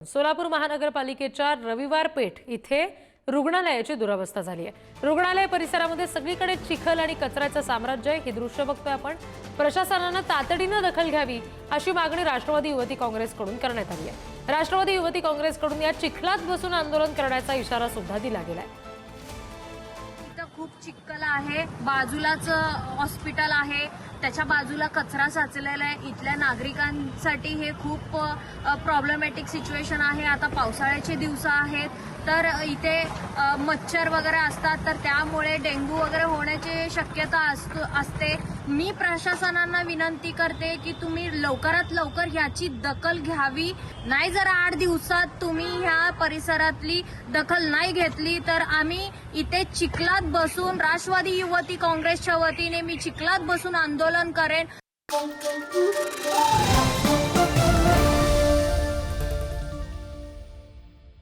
सोलापूर महानगरपालिकेच्या रविवार पेठ इथे रुग्णालयाची दुरावस्था झाली आहे। रुग्णालय परिसरामध्ये सगळीकडे चिखल आणि कचऱ्याचं साम्राज्य आहे। हे दृश्य बघतोय आपण। प्रशासनाने तातडीने दखल घ्यावी अशी मागणी राष्ट्रवादी युवती काँग्रेसकडून करण्यात आली आहे। राष्ट्रवादी युवती काँग्रेसकडून या चिखलात बसून आंदोलन करण्याचा इशारा सुद्धा दिला गेलाय। खूप चिखल आहे, बाजूलाच हॉस्पिटल आहे, त्याच्या बाजूला कचरा साचलेला आहे। इथल्या नागरिकांसाठी हे खूप प्रॉब्लेमॅटिक सिच्युएशन आहे। आता पावसाळ्याचे दिवस आहेत तर इथे मच्छर वगैरे असतात, तर त्यामुळे डेंग्यू वगैरे होण्याची शक्यता असते। मी प्रशासनांना विनंती करते की तुम्ही लवकरात लवकर ह्याची दखल घ्यावी। नाही जर 8 दिवसात तुम्ही ह्या परिसरातली दखल नाही घेतली तर आम्ही इथे चिखलात बसून, राष्ट्रवादी युवती काँग्रेसच्या वतीने मी चिखलात बसून आंदोलन करेन।